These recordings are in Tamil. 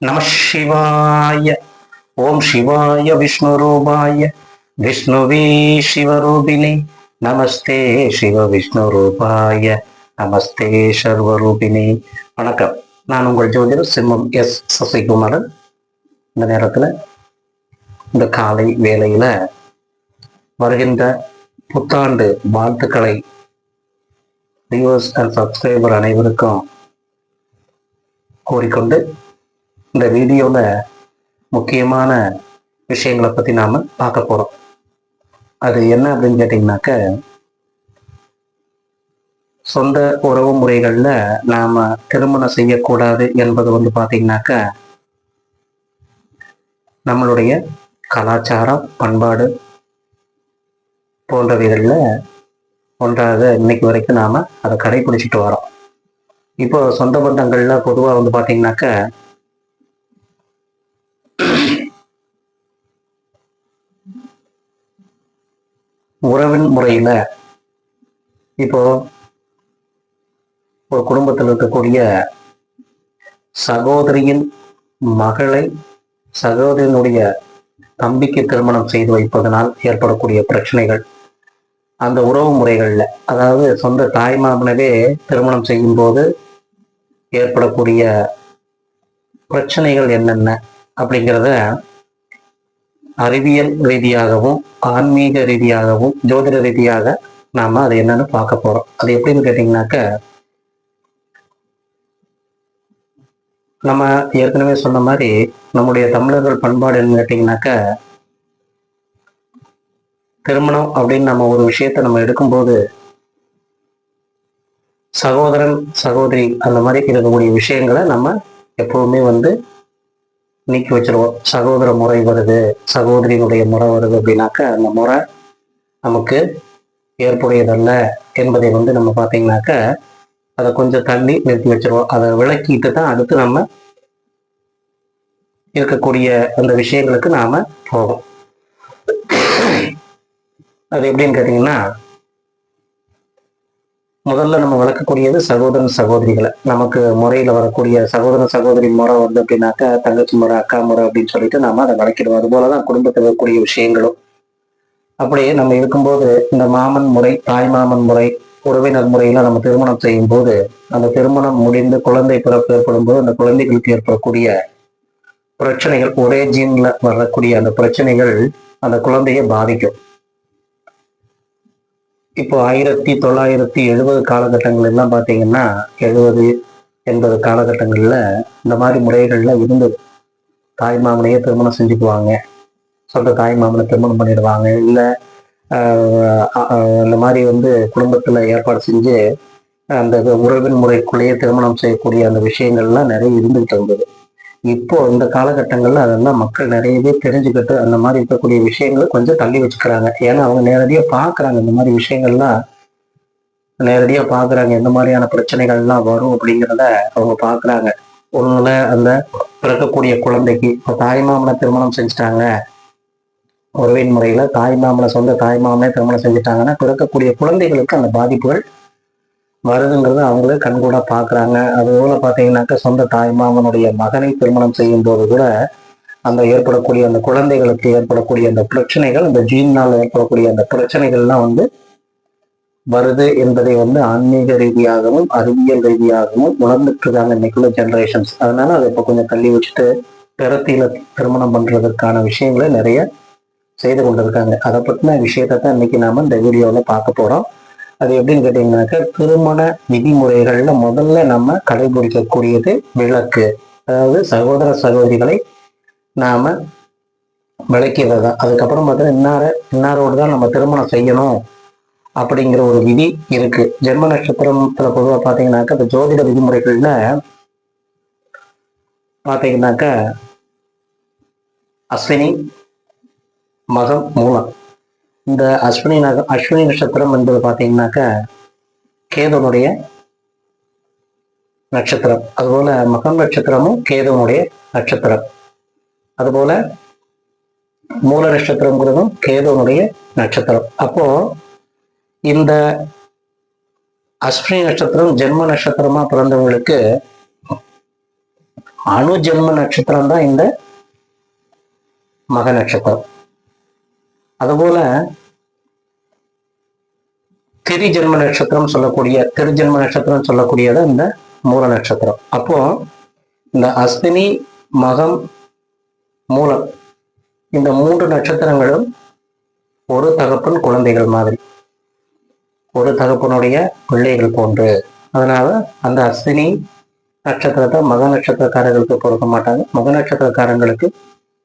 நம சிவாய. ஓம் சிவாய விஷ்ணுரூபாய விஷ்ணுவே சிவரூபிணி நமஸ்தே சிவ விஷ்ணுரூபாய நமஸ்தே சர்வரூபிணி. வணக்கம். நான் உங்கள் ஜோதிடர் சிம்மம் எஸ் சசிகுமாரன். இந்த நேரத்தில் இந்த காலை வேளையில வருகின்ற புத்தாண்டு வாழ்த்துக்களை வியூவர்ஸ் அண்ட் சப்ஸ்கிரைபர் அனைவருக்கும் கூறிக்கொண்டு இந்த வீடியோவில் முக்கியமான விஷயங்களை பற்றி நாம் பார்க்க போகிறோம். அது என்ன அப்படின்னு கேட்டிங்கனாக்க, சொந்த உறவு முறைகளில் நாம் திருமணம் செய்யக்கூடாது என்பது பார்த்திங்கனாக்க, நம்மளுடைய கலாச்சாரம் பண்பாடு போன்றவைகளில் ஒன்றாக இன்னைக்கு வரைக்கும் நாம் அதை கடைபிடிச்சிட்டு வரோம். இப்போ சொந்த பந்தங்களில் பொதுவாக பார்த்திங்கனாக்க, உறவின் முறையில இப்போ ஒரு குடும்பத்தில் இருக்கக்கூடிய சகோதரியின் மகளை சகோதரனுடைய தம்பிக்கு திருமணம் செய்து வைப்பதனால் ஏற்படக்கூடிய பிரச்சனைகள், அந்த உறவு முறைகள்ல, அதாவது சொந்த தாய் மாமனவே திருமணம் செய்யும் போது ஏற்படக்கூடிய பிரச்சனைகள் என்னென்ன அப்படிங்கிறத அறிவியல் ரீதியாகவும் ஆன்மீக ரீதியாகவும் ஜோதிட ரீதியாக நாம அது என்னன்னு பார்க்க போறோம். அது எப்படின்னு கேட்டீங்கன்னாக்க, நம்ம ஏற்கனவே சொன்ன மாதிரி நம்முடைய தமிழர்கள் பண்பாடு என்ன கேட்டீங்கன்னாக்க, திருமணம் அப்படின்னு நம்ம ஒரு விஷயத்த நம்ம எடுக்கும்போது சகோதரன் சகோதரி அந்த மாதிரி இருக்கக்கூடிய விஷயங்களை நம்ம எப்பவுமே நீக்கி வச்சிருவோம். சகோதர முறை வருது, சகோதரியினுடைய முறை வருது அப்படின்னாக்க அந்த முறை நமக்கு ஏற்புடையதல்ல என்பதை நம்ம பார்த்தீங்கன்னாக்க அதை கொஞ்சம் தள்ளி நிறுத்தி வச்சிருவோம். அதை விளக்கிட்டு தான் அடுத்து நம்ம இருக்கக்கூடிய அந்த விஷயங்களுக்கு நாம போவோம். அது எப்படின்னு கேட்டீங்கன்னா, முதல்ல நம்ம வளர்க்கக்கூடியது சகோதரன் சகோதரிகளை. நமக்கு முறையில வரக்கூடிய சகோதரன் சகோதரி முறை அப்படின்னாக்க தங்கச்சி முறை அக்கா முறை அப்படின்னு சொல்லிட்டு நாம அதை வளர்க்கிடுவோம். அது போலதான் குடும்பத்தில் இருக்கக்கூடிய விஷயங்களும். அப்படியே நம்ம இருக்கும்போது இந்த மாமன் முறை தாய் மாமன் முறை உறவினர் முறையில நம்ம திருமணம் செய்யும் போது, அந்த திருமணம் முடிந்து குழந்தை பிறப்பு ஏற்படும் போது அந்த குழந்தைகளுக்கு ஏற்படக்கூடிய பிரச்சனைகள், ஒரே ஜீன்ல வரக்கூடிய அந்த பிரச்சனைகள் அந்த குழந்தையை பாதிக்கும். இப்போ 1970 காலகட்டங்கள் எல்லாம் பார்த்தீங்கன்னா, 70-80 காலகட்டங்கள்ல இந்த மாதிரி முறைகள்ல இருந்தது. தாய் மாமனையே திருமணம் செஞ்சுக்குவாங்க, சொந்த தாய் மாமனை திருமணம் பண்ணிடுவாங்க, இல்லை அந்த மாதிரி குடும்பத்துல ஏற்பாடு செஞ்சு அந்த உறவின் முறைக்குள்ளேயே திருமணம் செய்யக்கூடிய அந்த விஷயங்கள்லாம் நிறைய இருந்துகிட்டு இருந்தது. இப்போ இந்த காலகட்டங்கள்ல அதெல்லாம் மக்கள் நிறையவே தெரிஞ்சுக்கிட்டு அந்த மாதிரி இருக்கக்கூடிய விஷயங்களை கொஞ்சம் தள்ளி வச்சுக்கிறாங்க. ஏன்னா அவங்க நேரடியா பாக்குறாங்க, இந்த மாதிரி விஷயங்கள்லாம் நேரடியா பாக்குறாங்க, எந்த மாதிரியான பிரச்சனைகள்லாம் வரும் அப்படிங்கிறத அவங்க பாக்குறாங்க. ஒண்ணுல அந்த பிறக்கக்கூடிய குழந்தைக்கு இப்போ தாய் மாமனை திருமணம் செஞ்சுட்டாங்க, உறவின் முறையில தாய் மாமனை சொந்த தாய் மாமனே திருமணம் செஞ்சுட்டாங்கன்னா பிறக்கக்கூடிய குழந்தைகளுக்கு அந்த பாதிப்புகள் வருதுங்கிறது அவங்களே கண்கூட பாக்குறாங்க. அதுபோல பாத்தீங்கன்னாக்க, சொந்த தாய் மாமனுடைய மகனை திருமணம் செய்யும் போது கூட அந்த ஏற்படக்கூடிய அந்த குழந்தைகளுக்கு ஏற்படக்கூடிய அந்த பிரச்சனைகள், அந்த ஜீனால் ஏற்படக்கூடிய அந்த பிரச்சனைகள்லாம் வருது என்பதை ஆன்மீக ரீதியாகவும் அறிவியல் ரீதியாகவும் உணர்ந்துட்டு இருக்காங்க இன்னைக்குள்ள ஜெனரேஷன்ஸ். அதனால அதை இப்போ கொஞ்சம் தள்ளி வச்சுட்டு பிறத்தியில திருமணம் பண்றதுக்கான விஷயங்களை நிறைய செய்து கொண்டிருக்காங்க. அதை பத்தின விஷயத்தை தான் இன்னைக்கு நாம இந்த வீடியோவில் பார்க்க போறோம். அது எப்படின்னு கேட்டீங்கன்னாக்க, திருமண விதிமுறைகள்ல முதல்ல நம்ம கடைபிடிக்கக்கூடியது விளக்கு. அதாவது சகோதர சகோதரிகளை நாம விளக்கிறதா. அதுக்கப்புறம் பார்த்தீங்கன்னா இன்னாரோடு தான் நம்ம திருமணம் செய்யணும் அப்படிங்கிற ஒரு விதி இருக்கு. ஜென்ம நட்சத்திரத்துல பொதுவாக பார்த்தீங்கன்னாக்க, இந்த ஜோதிட விதிமுறைகள்ல பார்த்தீங்கன்னாக்க அஸ்வினி மகம் மூலம், இந்த அஸ்வினி நட்சத்திரம் என்பது பார்த்தீங்கன்னாக்க கேதுனுடைய நட்சத்திரம். அதுபோல மகம் நட்சத்திரமும் கேதுனுடைய நட்சத்திரம். அதுபோல மூல நட்சத்திரங்கிறதும் கேதுனுடைய நட்சத்திரம். அப்போ இந்த அஸ்வினி நட்சத்திரம் ஜென்ம நட்சத்திரமா பிறந்தவங்களுக்கு அணு ஜென்ம நட்சத்திரம் தான் இந்த மக நட்சத்திரம். அதுபோல திருஜென்ம நட்சத்திரம் சொல்லக்கூடியது இந்த மூல நட்சத்திரம். அப்போ இந்த அஸ்வினி, மகம், மூலம் இந்த 3 நட்சத்திரங்களும் ஒரு தகப்பன் குழந்தைகள் மாதிரி, ஒரு தகப்பனுடைய பிள்ளைகள் போன்று. அதனால அந்த அஸ்வினி நட்சத்திரத்தை மக நட்சத்திரக்காரர்களுக்கு பொருத்த மாட்டாங்க, மக நட்சத்திரக்காரங்களுக்கு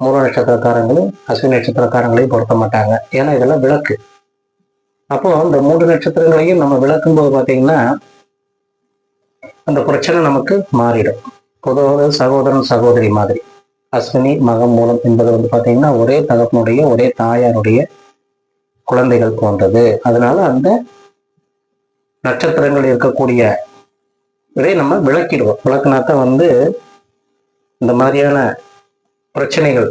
மூல நட்சத்திரக்காரங்களும் அஸ்வினி நட்சத்திரக்காரங்களையும் பொருத்த மாட்டாங்க. ஏன்னா இதெல்லாம் விளக்கு. அப்போ இந்த 3 நட்சத்திரங்களையும் நம்ம விளக்கும் போது பார்த்தீங்கன்னா அந்த பிரச்சனை நமக்கு மாறிடும். பொதுவாக சகோதரன் சகோதரி மாதிரி அஸ்வினி மகம் மூலம் என்பது பார்த்தீங்கன்னா ஒரே தகப்பனுடைய ஒரே தாயாருடைய குழந்தைகள் போன்றது. அதனால அந்த நட்சத்திரங்கள் இருக்கக்கூடிய இதை நம்ம விளக்கிடுவோம். விளக்குனாத்தான் இந்த மாதிரியான பிரச்சனைகள்,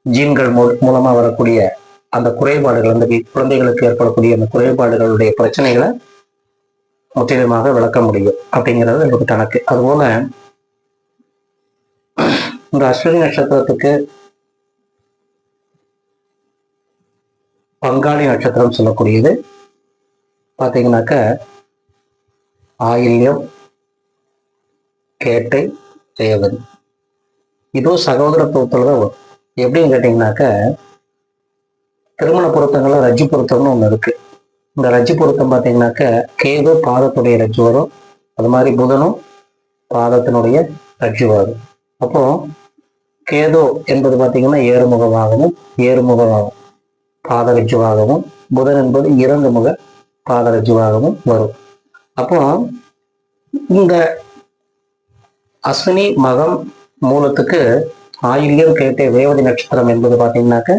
ஜீன்கள் மூலமா வரக்கூடிய அந்த குறைபாடுகள், அந்த குழந்தைகளுக்கு ஏற்படக்கூடிய அந்த குறைபாடுகளுடைய பிரச்சனைகளை முற்றிலுமாக விளக்க முடியும் அப்படிங்கிறது எனக்கு கணக்கு. அதுபோல இந்த அஸ்வினி நட்சத்திரத்துக்கு பங்காளி நட்சத்திரம் சொல்லக்கூடியது பார்த்தீங்கன்னாக்க ஆயில்யம், கேட்டை, ரேவதி. இதுவும் சகோதரத்துவத்துல தான் வரும். எப்படின்னு கேட்டீங்கன்னாக்க திருமண பொருத்தங்கள்ல ரஜ்ஜு பொருத்தம்னு ஒண்ணு இருக்கு. இந்த ரஜ்ஜு பொருத்தம் பார்த்தீங்கன்னாக்க கேது பாதத்துடைய ரஜ்ஜு வரும், அது மாதிரி புதனும் பாதத்தினுடைய ரஜ்ஜு வரும். அப்போ கேது என்பது பார்த்தீங்கன்னா ஏறுமுகமாகவும் பாத ரஜ்ஜுவாகவும், புதன் என்பது இறங்கு முக பாத ரஜ்ஜுவாகவும் வரும். அப்போ இந்த அஸ்வினி மகம் மூலத்துக்கு ஆயில்யம், கேட்டை, ரேவதி நட்சத்திரம் என்பது பார்த்தீங்கன்னாக்க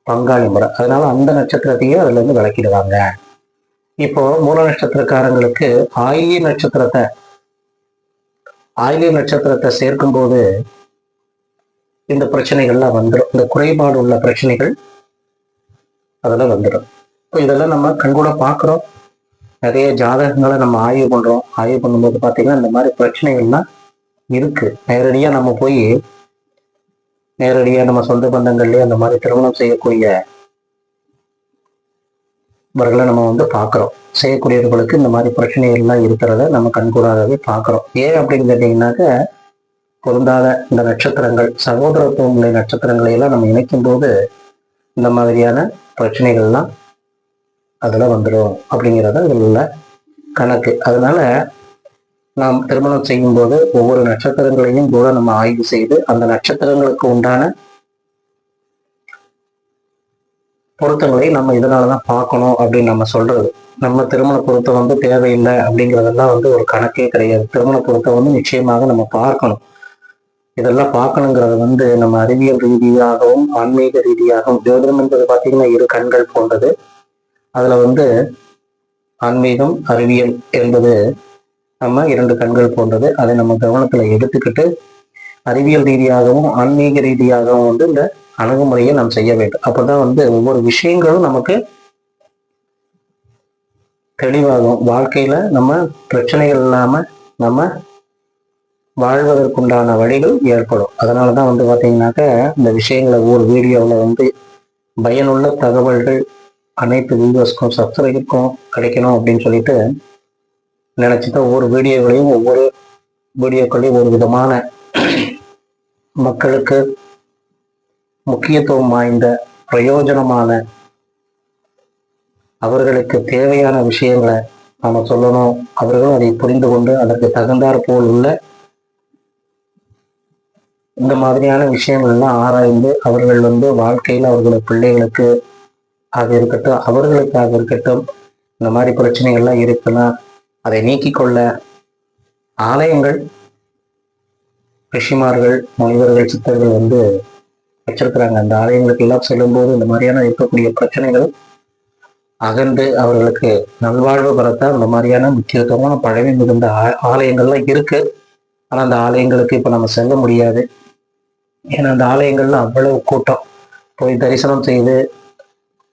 பங்காளி முறை. அதனால அந்த நட்சத்திரத்தையும் அதுல இருந்து விளக்கிடுவாங்க. இப்போ மூல நட்சத்திரக்காரங்களுக்கு ஆயில்ய நட்சத்திரத்தை சேர்க்கும் போது இந்த பிரச்சனைகள்லாம் வந்துடும். இந்த குறைபாடு உள்ள பிரச்சனைகள் அதெல்லாம் வந்துடும். இப்போ இதெல்லாம் நம்ம கண்கூட பார்க்குறோம். நிறைய ஜாதகங்களை நம்ம ஆய்வு பண்றோம். ஆய்வு பண்ணும்போது பார்த்தீங்கன்னா இந்த மாதிரி பிரச்சனைகள்லாம் இருக்கு. நேரடியாக நம்ம சொந்த பந்தங்கள்லயே அந்த மாதிரி திருமணம் செய்யக்கூடியவர்களை நம்ம பார்க்குறோம். செய்யக்கூடியவர்களுக்கு இந்த மாதிரி பிரச்சனைகள்லாம் இருக்கிறத நம்ம கண்கூடாகவே பார்க்குறோம். ஏன் அப்படின்னு கேட்டீங்கன்னாக்க பொருந்தாத இந்த நட்சத்திரங்கள், சகோதரத்துவம் உள்ள நட்சத்திரங்களை எல்லாம் நம்ம இணைக்கும் போது இந்த மாதிரியான பிரச்சனைகள்லாம் அதில் வந்துடும் அப்படிங்கிறத இதில் உள்ள கணக்கு. அதனால நாம் திருமணம் செய்யும் போது ஒவ்வொரு நட்சத்திரங்களையும் கூட நம்ம ஆய்வு செய்து அந்த நட்சத்திரங்களுக்கு உண்டான பொருத்தங்களை நம்ம இதனாலதான் பார்க்கணும் அப்படின்னு நம்ம சொல்றது. நம்ம திருமண பொருத்தம் தேவையில்லை அப்படிங்கிறதெல்லாம் ஒரு கணக்கே கிடையாது. திருமண பொருத்தம் நிச்சயமாக நம்ம பார்க்கணும். இதெல்லாம் பார்க்கணுங்கிறது நம்ம அறிவியல் ரீதியாகவும் ஆன்மீக ரீதியாகவும், ஜோதிடம் என்பது பார்த்தீங்கன்னா 2 கண்கள் போன்றது. அதுல ஆன்மீகம், அறிவியல் என்பது நம்ம 2 கண்கள் போன்றது. அதை நம்ம கவனத்துல எடுத்துக்கிட்டு அறிவியல் ரீதியாகவும் ஆன்மீக ரீதியாகவும் இந்த அணுகுமுறையை நாம் செய்ய வேண்டும். அப்பதான் ஒவ்வொரு விஷயங்களும் நமக்கு தெளிவாகும். வாழ்க்கையில நம்ம பிரச்சனைகள் இல்லாம நம்ம வாழ்வதற்குண்டான வழிகள் ஏற்படும். அதனாலதான் பார்த்தீங்கன்னாக்க இந்த விஷயங்களை ஒவ்வொரு வீடியோவில் பயனுள்ள தகவல்கள் அனைத்து வீடியோஸ்க்கும் சப்ஸ்கிரைபருக்கும் கிடைக்கணும் அப்படின்னு சொல்லிட்டு நினைச்சிட்டு ஒவ்வொரு வீடியோக்களையும் ஒரு விதமான மக்களுக்கு முக்கியத்துவம் வாய்ந்த பிரயோஜனமான அவர்களுக்கு தேவையான விஷயங்களை நாம சொல்லணும். அவர்களும் அதை புரிந்து கொண்டு அதற்கு தகுந்தாற் போல் உள்ள இந்த மாதிரியான விஷயங்கள்லாம் ஆராய்ந்து அவர்கள் வாழ்க்கையில் அவர்களுடைய பிள்ளைகளுக்கு ஆக இருக்கட்டும், அவர்களுக்காக இருக்கட்டும், இந்த மாதிரி பிரச்சனைகள்லாம் இருக்குன்னா அதை நீக்கிக் கொள்ள ஆலயங்கள், ரிஷிமார்கள், முனிவர்கள், சித்தர்கள் வச்சிருக்கிறாங்க. அந்த ஆலயங்களுக்கு எல்லாம் செல்லும்போது இந்த மாதிரியான இருக்கக்கூடிய பிரச்சனைகள் அகன்று அவர்களுக்கு நல்வாழ்வு பெறத்தான் இந்த மாதிரியான முக்கியத்துவமான பழமை மிகுந்த ஆலயங்கள்லாம் இருக்கு. ஆனா அந்த ஆலயங்களுக்கு இப்ப நம்ம செல்ல முடியாது. ஏன்னா அந்த ஆலயங்கள்ல அவ்வளவு கூட்டம். போய் தரிசனம் செய்து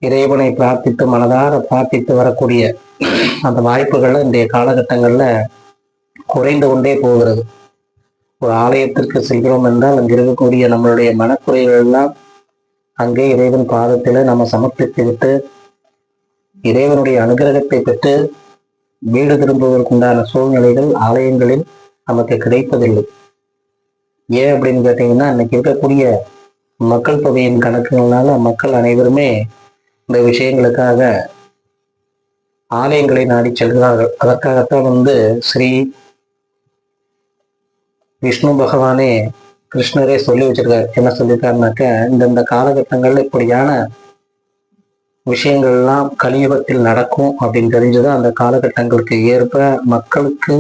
இறைவனை பிரார்த்தித்து மனதார பிரார்த்தித்து வரக்கூடிய அந்த வாய்ப்புகள்ல இன்றைய காலகட்டங்கள்ல குறைந்து கொண்டே போகிறது. ஒரு ஆலயத்திற்கு செல்கிறோம் என்றால் அங்கு இருக்கக்கூடிய நம்மளுடைய மனக்குறைகள் எல்லாம் அங்கே இறைவன் பாதத்தில் நம்ம சமர்ப்பித்து விட்டு இறைவனுடைய அனுகிரகத்தை பெற்று வீடு திரும்புவதற்குண்டான சூழ்நிலைகள் ஆலயங்களில் நமக்கு கிடைப்பதில்லை. ஏன் அப்படின்னு கேட்டீங்கன்னா, இன்னைக்கு இருக்கக்கூடிய மக்கள் தொகையின் கணக்குகளால மக்கள் அனைவருமே இந்த விஷயங்களுக்காக ஆலயங்களை நாடி செல்கிறார்கள். அதற்காகத்தான் ஸ்ரீ விஷ்ணு பகவானே கிருஷ்ணரே சொல்லி வச்சிருக்காரு. என்ன சொல்லியிருக்காருனாக்க, இந்த காலகட்டங்கள்ல இப்படியான விஷயங்கள்லாம் கலியுகத்தில் நடக்கும் அப்படின்னு தெரிஞ்சதும் அந்த காலகட்டங்களுக்கு ஏற்ப மக்களுக்கு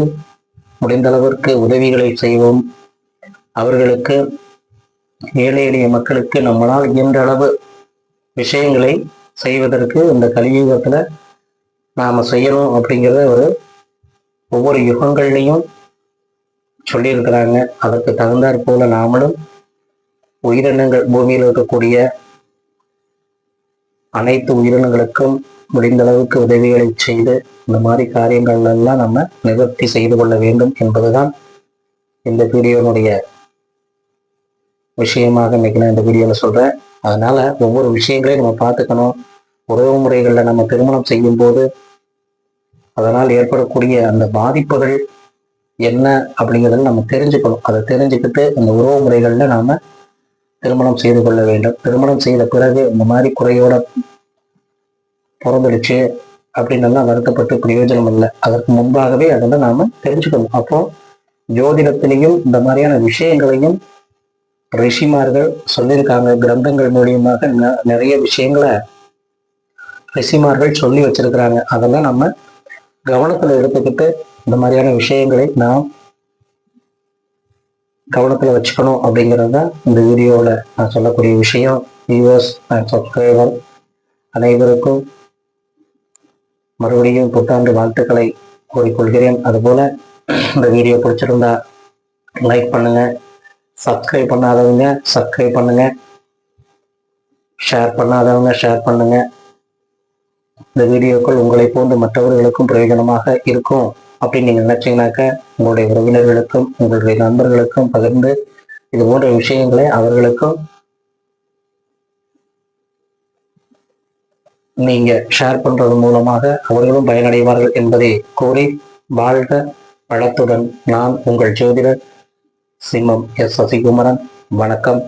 முடிந்த அளவிற்கு உதவிகளை செய்வோம். அவர்களுக்கு ஏழை எளிய மக்களுக்கு நம்மளால் இயன்ற அளவு விஷயங்களை செய்வதற்கு இந்த கலியுகத்துல நாம செய்யணும் அப்படிங்கிறத ஒவ்வொரு யுகங்கள்லையும் சொல்லியிருக்கிறாங்க. அதற்கு தகுந்தாற் போல நாமளும் உயிரினங்கள் பூமியில் இருக்கக்கூடிய அனைத்து உயிரினங்களுக்கும் முடிந்த அளவுக்கு உதவிகளை செய்து இந்த மாதிரி காரியங்கள் எல்லாம் நம்ம நிவர்த்தி செய்து கொள்ள வேண்டும் என்பதுதான் இந்த வீடியோனுடைய விஷயமாக இன்னைக்கு நான் இந்த வீடியோவில் சொல்றேன். அதனால ஒவ்வொரு விஷயங்களையும் நம்ம பார்த்துக்கணும். உறவு முறைகளில் நம்ம திருமணம் செய்யும் போது அதனால் ஏற்படக்கூடிய அந்த பாதிப்புகள் என்ன அப்படிங்கிறத நம்ம தெரிஞ்சுக்கணும். அதை தெரிஞ்சுக்கிட்டு அந்த உறவு முறைகள்ல நாம திருமணம் செய்து கொள்ள வேண்டும். திருமணம் செய்த பிறகு இந்த மாதிரி குறையோட பிறந்துடுச்சு அப்படின்னு எல்லாம் வருத்தப்பட்டு பிரயோஜனம் இல்லை. அதற்கு முன்பாகவே அதெல்லாம் நாம தெரிஞ்சுக்கணும். அப்போ ஜோதிடத்திலையும் இந்த மாதிரியான விஷயங்களையும் ரிஷிமார்கள் சொல்லியிருக்காங்க. கிரந்தங்கள் மூலியமாக நிறைய விஷயங்களை ரிஷிமார்கள் சொல்லி வச்சிருக்கிறாங்க. அதெல்லாம் நம்ம கவனத்துல எடுத்துக்கிட்டு இந்த மாதிரியான விஷயங்களை நாம் கவனத்துல வச்சுக்கணும் அப்படிங்கிறது தான் இந்த வீடியோவில் நான் சொல்லக்கூடிய விஷயம். வியூவர்ஸ் அண்ட் சப்ஸ்கிரைபர் அனைவருக்கும் மறுபடியும் புத்தாண்டு வாழ்த்துக்களை கூறிக்கொள்கிறேன். அதுபோல இந்த வீடியோ பிடிச்சிருந்தா லைக் பண்ணுங்க, சப்ஸ்கிரைப் பண்ணாதவங்க சப்ஸ்கிரைப் பண்ணுங்க, ஷேர் பண்ணாதவங்க ஷேர் பண்ணுங்க. இந்த வீடியோக்கள் உங்களை போன்று மற்றவர்களுக்கும் பிரயோஜனமாக இருக்கும் அப்படின்னு நீங்க நினைச்சீங்கன்னாக்க உங்களுடைய உறவினர்களுக்கும் உங்களுடைய நண்பர்களுக்கும் பகிர்ந்து இது போன்ற விஷயங்களை அவர்களுக்கும் நீங்க ஷேர் பண்றது மூலமாக அவர்களும் பயனடைவார்கள் என்பதை கூறி வாழ்க வளத்துடன் நான் உங்கள் ஜோதிடர் சிம்மம் எஸ் சசிகுமரன். வணக்கம்.